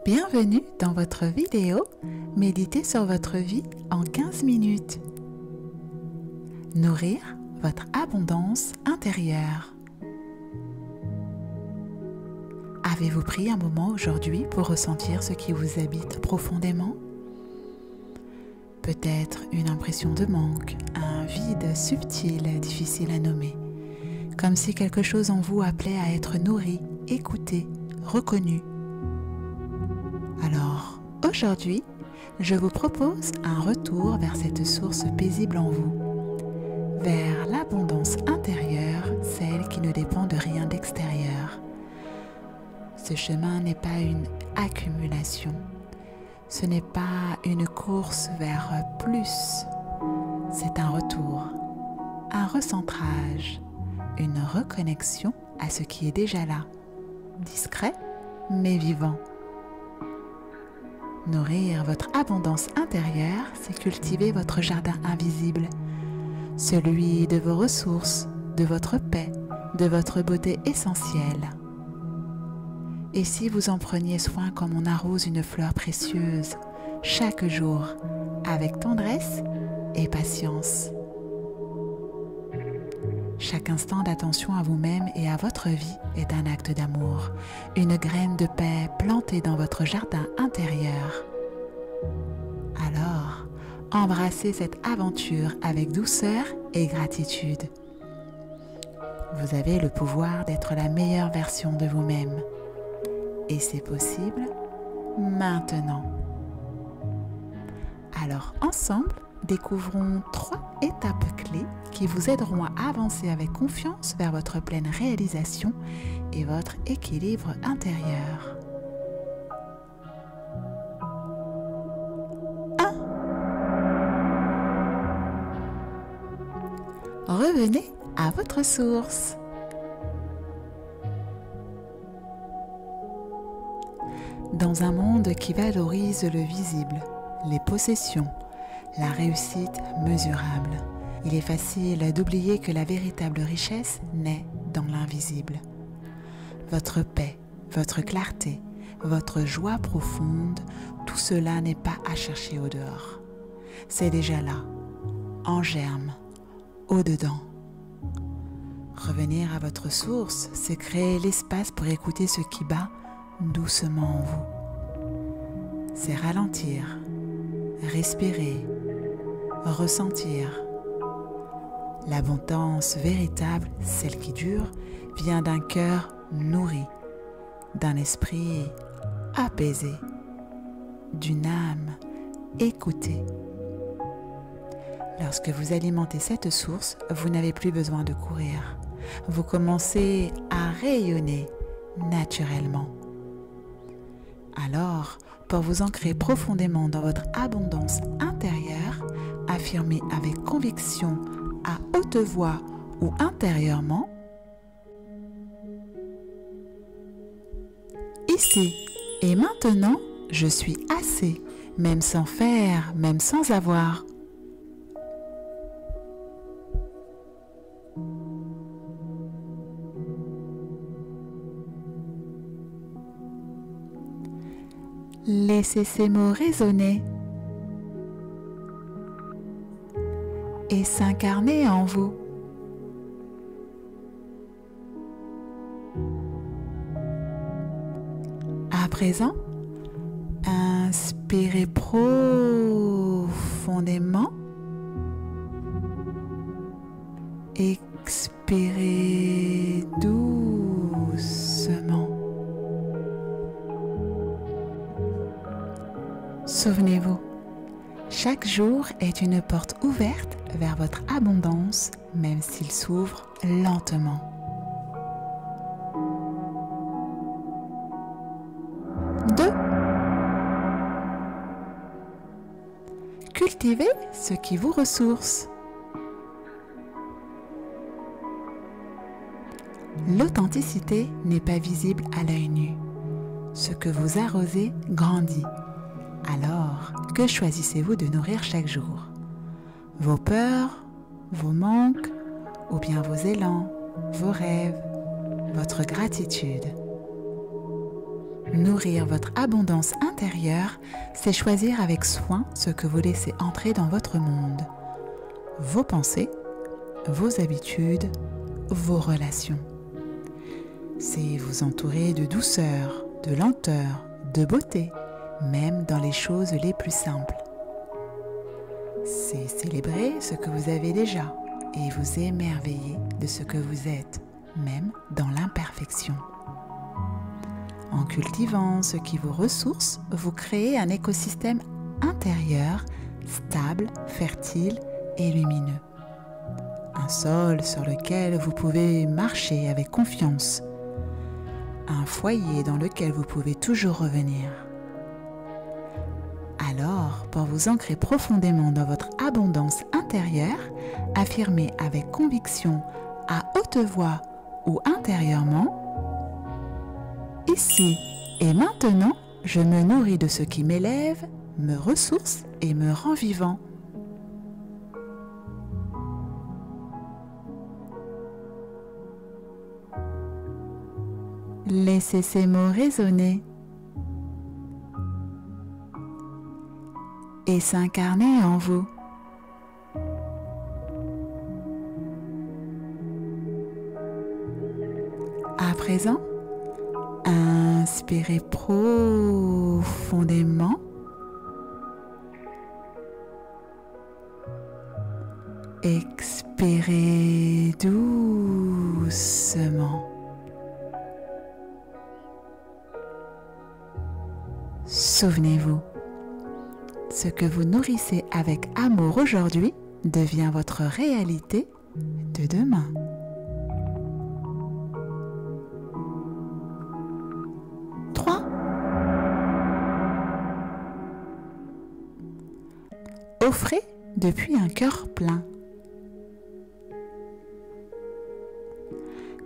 Bienvenue dans votre vidéo Méditez sur votre vie en 15 minutes. Nourrir votre abondance intérieure. Avez-vous pris un moment aujourd'hui pour ressentir ce qui vous habite profondément? Peut-être une impression de manque, un vide subtil, difficile à nommer, comme si quelque chose en vous appelait à être nourri, écouté, reconnu. Alors, aujourd'hui, je vous propose un retour vers cette source paisible en vous, vers l'abondance intérieure, celle qui ne dépend de rien d'extérieur. Ce chemin n'est pas une accumulation, ce n'est pas une course vers plus, c'est un retour, un recentrage, une reconnexion à ce qui est déjà là, discret mais vivant. Nourrir votre abondance intérieure, c'est cultiver votre jardin invisible, celui de vos ressources, de votre paix, de votre beauté essentielle. Et si vous en preniez soin comme on arrose une fleur précieuse, chaque jour, avec tendresse et patience. Chaque instant d'attention à vous-même et à votre vie est un acte d'amour, une graine de paix plantée dans votre jardin intérieur. Alors, embrassez cette aventure avec douceur et gratitude. Vous avez le pouvoir d'être la meilleure version de vous-même. Et c'est possible maintenant. Alors ensemble, découvrons 3 étapes clés qui vous aideront à avancer avec confiance vers votre pleine réalisation et votre équilibre intérieur. 1. Revenez à votre source. Dans un monde qui valorise le visible, les possessions, la réussite mesurable, il est facile d'oublier que la véritable richesse naît dans l'invisible. Votre paix, votre clarté, votre joie profonde, tout cela n'est pas à chercher au dehors. C'est déjà là, en germe, au-dedans. Revenir à votre source, c'est créer l'espace pour écouter ce qui bat doucement en vous. C'est ralentir, respirer, ressentir. L'abondance véritable, celle qui dure, vient d'un cœur nourri, d'un esprit apaisé, d'une âme écoutée. Lorsque vous alimentez cette source, vous n'avez plus besoin de courir. Vous commencez à rayonner naturellement. Alors, pour vous ancrer profondément dans votre abondance intérieure, affirmez avec conviction, à haute voix ou intérieurement: ici et maintenant, je suis assez, même sans faire, même sans avoir. Laissez ces mots résonner et s'incarner en vous. À présent, inspirez profondément, expirez doucement. Souvenez-vous, chaque jour est une porte ouverte vers votre abondance, même s'il s'ouvre lentement. 2. Cultivez ce qui vous ressource. L'authenticité n'est pas visible à l'œil nu. Ce que vous arrosez grandit. Alors, que choisissez-vous de nourrir chaque jour? Vos peurs, vos manques, ou bien vos élans, vos rêves, votre gratitude? Nourrir votre abondance intérieure, c'est choisir avec soin ce que vous laissez entrer dans votre monde. Vos pensées, vos habitudes, vos relations. C'est vous entourer de douceur, de lenteur, de beauté, même dans les choses les plus simples. C'est célébrer ce que vous avez déjà et vous émerveiller de ce que vous êtes, même dans l'imperfection. En cultivant ce qui vous ressource, vous créez un écosystème intérieur stable, fertile et lumineux. Un sol sur lequel vous pouvez marcher avec confiance. Un foyer dans lequel vous pouvez toujours revenir. Alors, pour vous ancrer profondément dans votre abondance intérieure, affirmez avec conviction, à haute voix ou intérieurement: ici et maintenant, je me nourris de ce qui m'élève, me ressource et me rend vivant. Laissez ces mots résonner et s'incarner en vous. À présent, inspirez profondément. Expirez doucement. Souvenez-vous, ce que vous nourrissez avec amour aujourd'hui devient votre réalité de demain. Offrez depuis un cœur plein.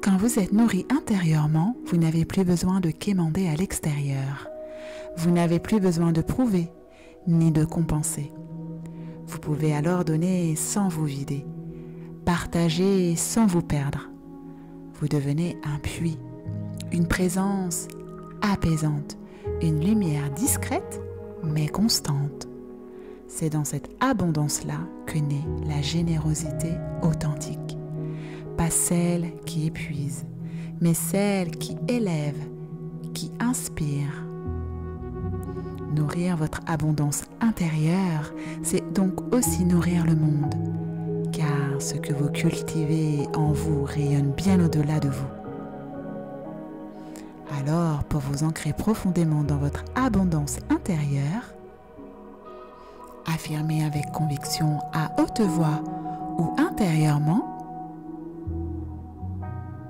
Quand vous êtes nourri intérieurement, vous n'avez plus besoin de quémander à l'extérieur. Vous n'avez plus besoin de prouver, ni de compenser. Vous pouvez alors donner sans vous vider, partager sans vous perdre. Vous devenez un puits, une présence apaisante, une lumière discrète mais constante. C'est dans cette abondance-là que naît la générosité authentique. Pas celle qui épuise, mais celle qui élève, qui inspire. Nourrir votre abondance intérieure, c'est donc aussi nourrir le monde, car ce que vous cultivez en vous rayonne bien au-delà de vous. Alors, pour vous ancrer profondément dans votre abondance intérieure, affirmez avec conviction à haute voix ou intérieurement: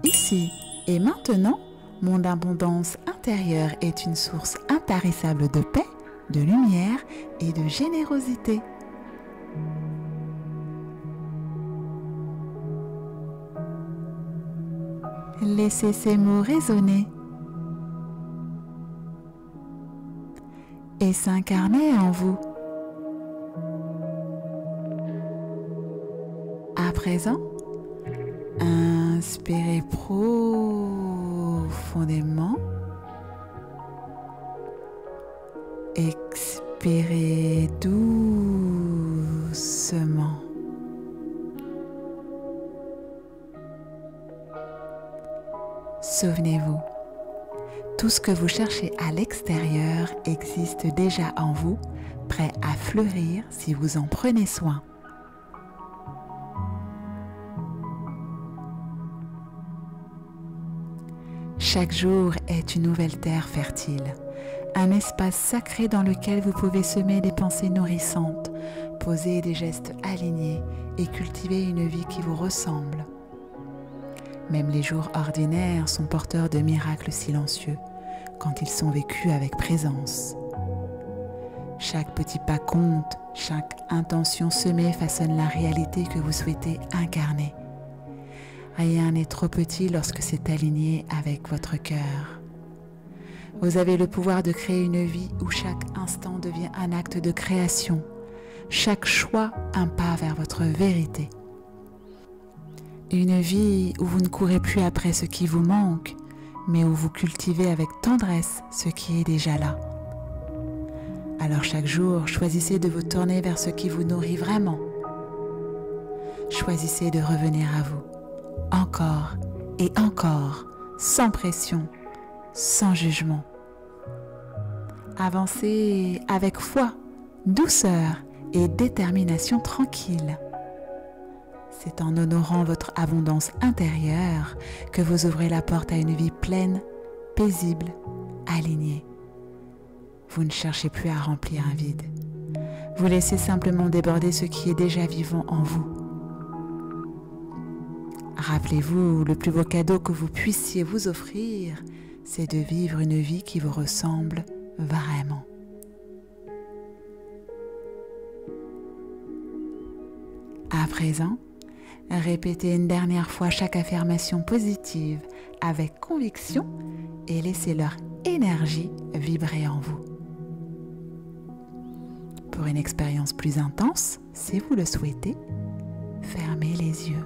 ici et maintenant, mon abondance intérieure est une source intarissable de paix, de lumière et de générosité. Laissez ces mots résonner et s'incarner en vous. À présent, inspirez profondément. Expirez doucement. Souvenez-vous, tout ce que vous cherchez à l'extérieur existe déjà en vous, prêt à fleurir si vous en prenez soin. Chaque jour est une nouvelle terre fertile, un espace sacré dans lequel vous pouvez semer des pensées nourrissantes, poser des gestes alignés et cultiver une vie qui vous ressemble. Même les jours ordinaires sont porteurs de miracles silencieux quand ils sont vécus avec présence. Chaque petit pas compte, chaque intention semée façonne la réalité que vous souhaitez incarner. Rien n'est trop petit lorsque c'est aligné avec votre cœur. Vous avez le pouvoir de créer une vie où chaque instant devient un acte de création, chaque choix un pas vers votre vérité. Une vie où vous ne courez plus après ce qui vous manque, mais où vous cultivez avec tendresse ce qui est déjà là. Alors chaque jour, choisissez de vous tourner vers ce qui vous nourrit vraiment. Choisissez de revenir à vous, encore et encore, sans pression, sans jugement. Avancez avec foi, douceur et détermination tranquille. C'est en honorant votre abondance intérieure que vous ouvrez la porte à une vie pleine, paisible, alignée. Vous ne cherchez plus à remplir un vide. Vous laissez simplement déborder ce qui est déjà vivant en vous. Rappelez-vous, le plus beau cadeau que vous puissiez vous offrir, c'est de vivre une vie qui vous ressemble vraiment. À présent, répétez une dernière fois chaque affirmation positive avec conviction et laissez leur énergie vibrer en vous. Pour une expérience plus intense, si vous le souhaitez, fermez les yeux.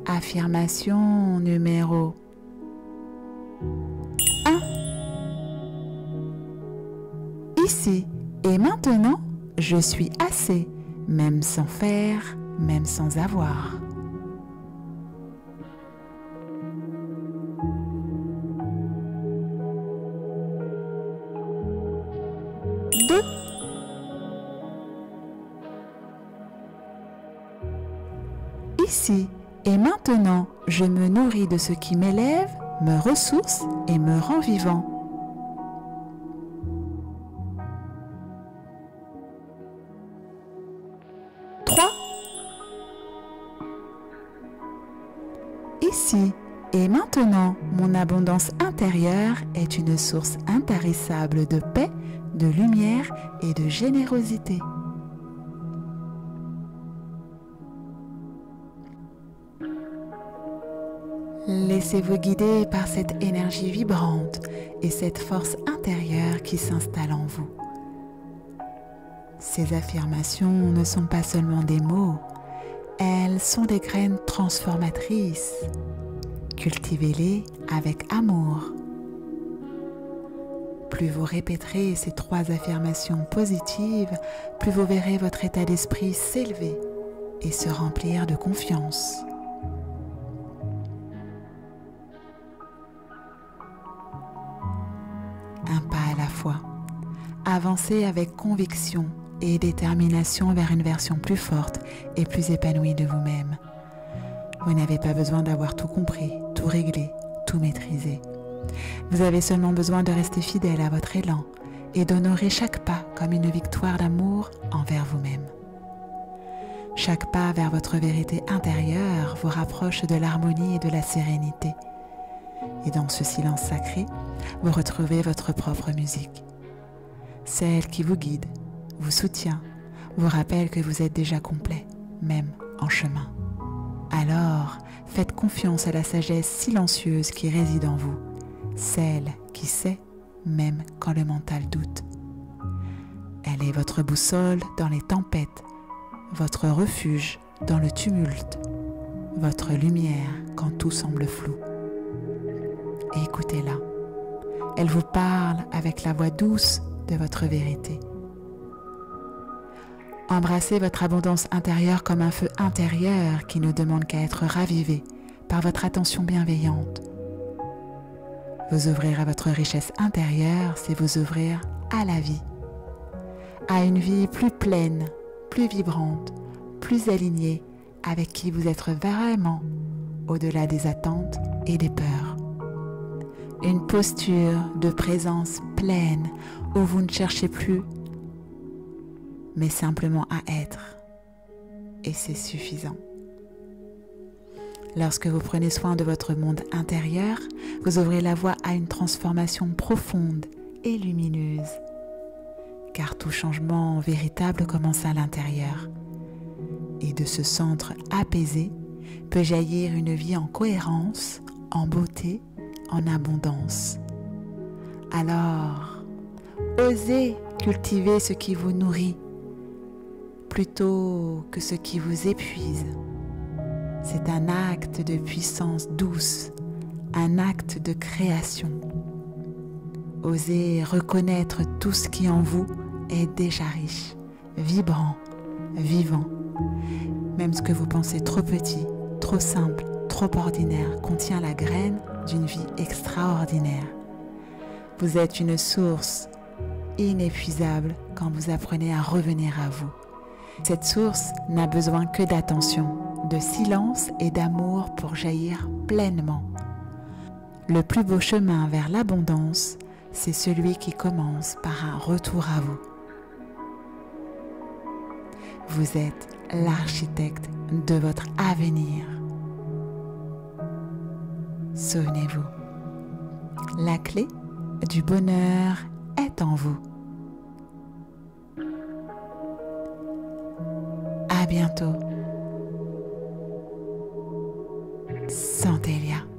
Affirmation numéro 1. Ici et maintenant, je suis assez, même sans faire, même sans avoir. 2. Ici et maintenant, je me nourris de ce qui m'élève, me ressource et me rend vivant. 3. Ici et maintenant, mon abondance intérieure est une source intarissable de paix, de lumière et de générosité. 4. Laissez-vous guider par cette énergie vibrante et cette force intérieure qui s'installe en vous. Ces affirmations ne sont pas seulement des mots, elles sont des graines transformatrices. Cultivez-les avec amour. Plus vous répéterez ces 3 affirmations positives, plus vous verrez votre état d'esprit s'élever et se remplir de confiance. Un pas à la fois. Avancez avec conviction et détermination vers une version plus forte et plus épanouie de vous-même. Vous n'avez pas besoin d'avoir tout compris, tout réglé, tout maîtrisé. Vous avez seulement besoin de rester fidèle à votre élan et d'honorer chaque pas comme une victoire d'amour envers vous-même. Chaque pas vers votre vérité intérieure vous rapproche de l'harmonie et de la sérénité. Et dans ce silence sacré, vous retrouvez votre propre musique. Celle qui vous guide, vous soutient, vous rappelle que vous êtes déjà complet, même en chemin. Alors, faites confiance à la sagesse silencieuse qui réside en vous, celle qui sait même quand le mental doute. Elle est votre boussole dans les tempêtes, votre refuge dans le tumulte, votre lumière quand tout semble flou. Écoutez-la. Elle vous parle avec la voix douce de votre vérité. Embrassez votre abondance intérieure comme un feu intérieur qui ne demande qu'à être ravivé par votre attention bienveillante. Vous ouvrir à votre richesse intérieure, c'est vous ouvrir à la vie, à une vie plus pleine, plus vibrante, plus alignée avec qui vous êtes vraiment, au-delà des attentes et des peurs. Une posture de présence pleine où vous ne cherchez plus, mais simplement à être. Et c'est suffisant. Lorsque vous prenez soin de votre monde intérieur, vous ouvrez la voie à une transformation profonde et lumineuse. Car tout changement véritable commence à l'intérieur. Et de ce centre apaisé peut jaillir une vie en cohérence, en beauté, en abondance. Alors, osez cultiver ce qui vous nourrit plutôt que ce qui vous épuise. C'est un acte de puissance douce, un acte de création. Osez reconnaître tout ce qui en vous est déjà riche, vibrant, vivant. Même ce que vous pensez trop petit, trop simple, trop ordinaire contient la graine d'une vie extraordinaire. Vous êtes une source inépuisable quand vous apprenez à revenir à vous. Cette source n'a besoin que d'attention, de silence et d'amour pour jaillir pleinement. Le plus beau chemin vers l'abondance, c'est celui qui commence par un retour à vous. Vous êtes l'architecte de votre avenir. Souvenez-vous, la clé du bonheur est en vous. À bientôt. Santelia.